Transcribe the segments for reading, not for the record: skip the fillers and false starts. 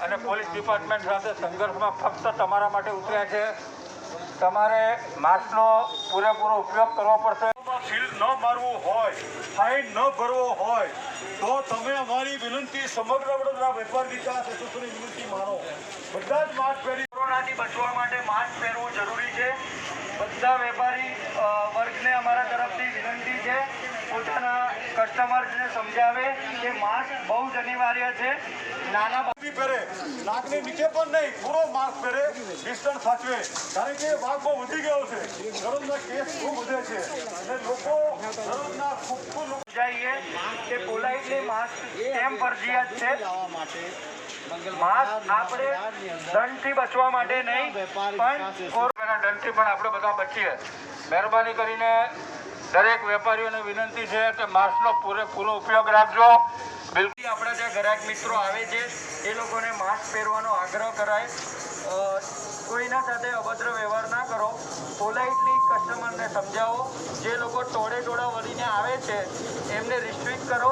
અને police department સાથે સંઘર્ષમાં ફક્ત તમારા માટે ઉતર્યા છે। તમારે માસ્કનો પૂરેપૂરો ઉપયોગ કરવો પડશે। સીલ ન મારવું હોય, ફાઇન ન ભરવો હોય તો તમે અમારી વિનંતી સમગ્ર વડોદરા વેપાર વિકાસ એસોસિએશનની વિનંતી માનો। બધા જ માસ્ક પહેરી કોરોનાથી બચવા માટે માસ્ક પહેરવું જરૂરી છે। બધા વેપારી વર્ગને અમારા તરફથી વિનંતી છે પોતાના કસ્ટમર્સને સમજાવે કે માસ્ક બહુ જ અનિવાર્ય છે। નાના બાબી પહેરે, નાકની નીચે પણ નહીં, પૂરો માસ્ક પહેરે, ડિસ્ટન્સ સાચવે, કારણ કે વાઘ બહુ વધી ગયો છે, દરરોજના કેસ ખૂબ વધે છે અને લોકો દરરોજના ખૂબ સમજાવીએ કે પોલાઇટલી માસ્ક કેમ ફરજિયાત છે। માસ્ક આપણે દંડથી બચવા માટે નહીં પણ કોરોનાના દંડથી પણ આપણે બધા બચીએ। મહેરબાની કરીને દરેક વેપારીઓને વિનંતી છે કે માસ્કનો પૂરેપૂરો ઉપયોગ રાખજો। બિલકુલ આપણા જે ગ્રાહક મિત્રો આવે છે એ લોકોને માસ્ક પહેરવાનો આગ્રહ કરાય। કોઈના સાથે અભદ્ર વ્યવહાર ના કરો, પોલાઇટલી કસ્ટમરને સમજાવો। જે લોકો ટોળા વળીને આવે છે એમને રિસ્ટ્રિક્ટ કરો।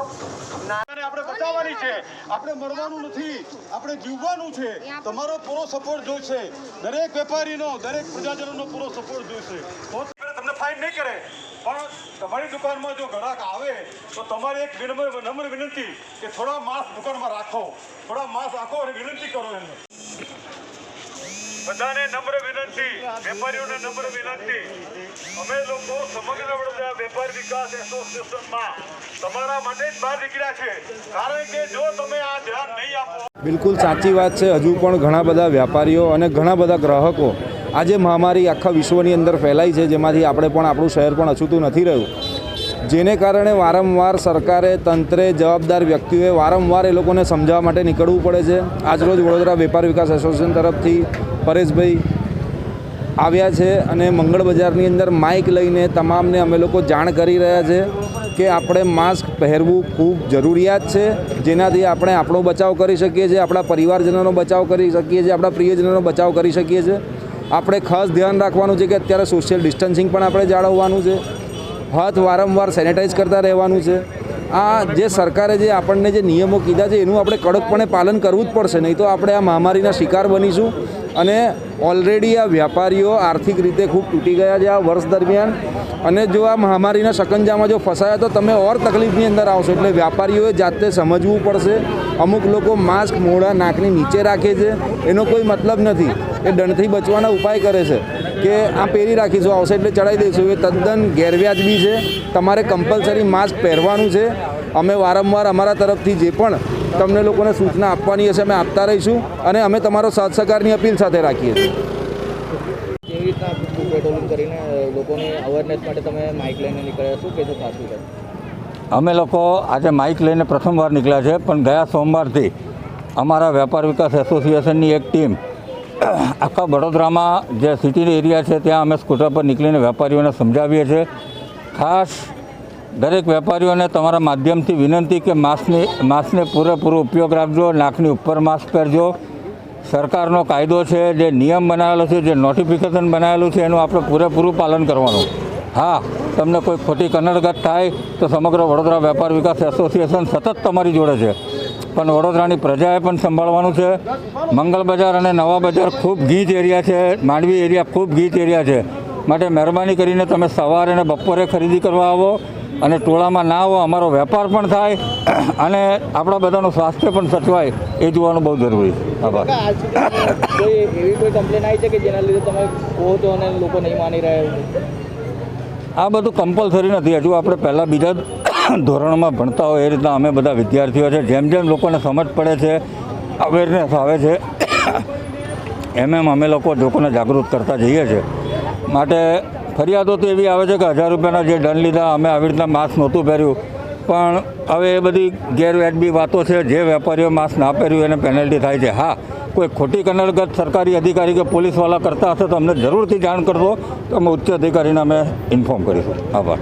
આપણે બચાવવાની છે, આપણે મરવાનું નથી, આપણે જીવવાનું છે। તમારો પૂરો સપોર્ટ જોઈશે, દરેક વેપારીનો, દરેક પ્રજાજનોનો પૂરો સપોર્ટ જોઈશે। તો તમને ફાઇન નહીં કરે, પણ તમારી દુકાનમાં જો ગ્રાહક આવે તો તમારી એક નમ્ર વિનંતી કે થોડા માસ્ક દુકાનમાં રાખો, થોડા માસ્ક રાખો અને વિનંતી કરો એમને। બધાને નમ્ર વિનંતી, વેપારીઓને નમ્ર વિનંતી, અમે લોકો સમગ્ર વડોદરા વેપાર વિકાસ એસોસિએશનમાં તમારા માટે જ બહાર નીકળ્યા છે, કારણ કે જો તમે આ ધ્યાન નહીં આપો। બિલકુલ સાચી વાત છે। હજુ પણ ઘણા બધા વેપારીઓ અને ઘણા બધા ગ્રાહકો આજે મહામારી આખા વિશ્વની અંદર ફેલાઈ છે, જેમાંથી આપણે પણ આપણું શહેર પણ અછૂતું નથી રહ્યું, જેને કારણે વારંવાર સરકારે, તંત્રે, જવાબદાર વ્યક્તિઓએ વારંવાર એ લોકોને સમજાવવા માટે નીકળવું પડે છે। આજરોજ વડોદરા વેપાર વિકાસ એસોસિએશન તરફથી પરેશભાઈ આવ્યા છે અને મંગળ બજારની અંદર માઇક લઈને તમામને અમે લોકો જાણ કરી રહ્યા છે કે આપણે માસ્ક પહેરવું ખૂબ જરૂરિયાત છે, જેનાથી આપણે આપણો બચાવ કરી શકીએ છીએ, આપણા પરિવારજનોનો બચાવ કરી શકીએ છીએ, આપણા પ્રિયજનોનો બચાવ કરી શકીએ છીએ। આપણે ખાસ ધ્યાન રાખવાનું છે કે અત્યારે સોશિયલ ડિસ્ટન્સિંગ પણ આપણે જાળવવાનું છે, હાથ વારંવાર સેનેટાઈઝ કરતા રહેવાનું છે। આ જે સરકારે જે આપણને જે નિયમો કીધા છે એનું આપણે કડકપણે પાલન કરવું જ પડશે, નહીં તો આપણે આ મહામારીના શિકાર બનીશું। અને ઓલરેડી આ વેપારીઓ આર્થિક રીતે ખૂબ તૂટી ગયા છે આ વર્ષ દરમિયાન, અને જો આ મહામારીના શકંજામાં જો ફસાયા તો તમે ઓર તકલીફની અંદર આવશો। એટલે વેપારીઓએ જાતે સમજવું પડશે। અમુક લોકો માસ્ક મોઢા નાકની નીચે રાખે છે, એનો કોઈ મતલબ નથી, એ દંડથી બચવાના ઉપાય કરે છે કે આ પહેરી રાખીશું, આવશે એટલે ચડાવી દઈશું, એ તદ્દન ગેરવ્યાજબી છે। તમારે કમ્પલસરી માસ્ક પહેરવાનું છે। અમે વારંવાર અમારા તરફથી જે પણ તમને લોકોને સૂચના આપવાની હશે અમે આપતા રહીશું, અને અમે તમારો સાથ સહકારની અપીલ સાથે રાખીએ છીએ। કેવી રીતના પેટ્રોલિંગ કરીને લોકોને અવેરનેસ માટે તમે માઇક લઈને નીકળ્યા, શું કહેશો ખાસું? અમે લોકો આજે માઇક લઈને પ્રથમવાર નીકળ્યા છે, પણ ગયા સોમવારથી અમારા વેપાર વિકાસ એસોસિએશનની એક ટીમ આખા વડોદરામાં જે સિટી એરિયા છે ત્યાં અમે સ્કૂટર પર નીકળીને વેપારીઓને સમજાવીએ છીએ। ખાસ દરેક વેપારીઓને તમારા માધ્યમથી વિનંતી કે માસ્કને પૂરેપૂરો ઉપયોગ રાખજો, નાકની ઉપર માસ્ક પહેરજો। સરકારનો કાયદો છે, જે નિયમ બનાવેલો છે, જે નોટિફિકેશન બનાવેલું છે એનું આપણે પૂરેપૂરું પાલન કરવાનું। હા, તમને કોઈ ખોટી કનડગત થાય તો સમગ્ર વડોદરા વેપાર વિકાસ એસોસિએશન સતત તમારી જોડે છે, પણ વડોદરાની પ્રજાએ પણ સંભાળવાનું છે। મંગલ બજાર અને નવા બજાર ખૂબ ગીચ એરિયા છે, માંડવી એરિયા ખૂબ ગીચ એરિયા છે, માટે મહેરબાની કરીને તમે સવારે અને બપોરે ખરીદી કરવા આવો અને ટોળામાં ના આવો। અમારો વેપાર પણ થાય અને આપણા બધાનું સ્વાસ્થ્ય પણ સચવાય, એ જોવાનું બહુ જરૂરી છે। આભાર। એવી કોઈ કમ્પ્લેન આવી છે કે જેના લીધે તમે કહો તો અને લોકો નહીં માની રહ્યા? આ બધું કમ્પલસરી નથી। હજુ આપણે પહેલાં બીજા ધોરણમાં ભણતા હોય એ રીતના અમે બધા વિદ્યાર્થીઓ છે, જેમ જેમ લોકોને સમજ પડે છે, અવેરનેસ આવે છે, એમ અમે લોકોને જાગૃત કરતા જઈએ છીએ। માટે ફરિયાદો તો એવી આવે છે કે 1000 રૂપિયાના જે દંડ લીધા, અમે આવી રીતના માસ્ક નહોતું પહેર્યું, પણ હવે એ બધી ગેરવ્યાજબી વાતો છે। જે વેપારીઓ માસ્ક ના પહેર્યું એને પેનલ્ટી થાય છે। હા, કોઈ ખોટી કનડગત સરકારી અધિકારી કે પોલીસવાળા કરતા હશે તો અમને જરૂરથી જાણ કરશો, તો અમે ઉચ્ચ અધિકારીને અમે ઇન્ફોર્મ કરીશું। આભાર।